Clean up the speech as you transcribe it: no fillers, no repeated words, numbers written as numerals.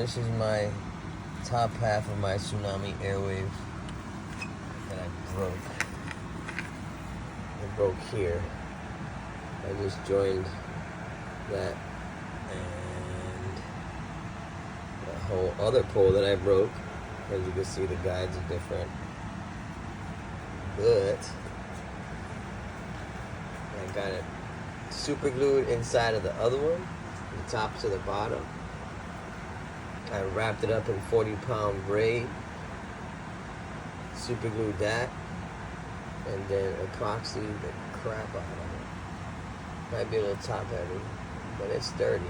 This is my top half of my Tsunami Airwave that I broke. It broke here. I just joined that and the whole other pole that I broke. As you can see, the guides are different. But I got it super glued inside of the other one, from the top to the bottom. I wrapped it up in 40-pound braid, super glued that, and then epoxied the crap out of it. Might be a little top heavy, but it's sturdy.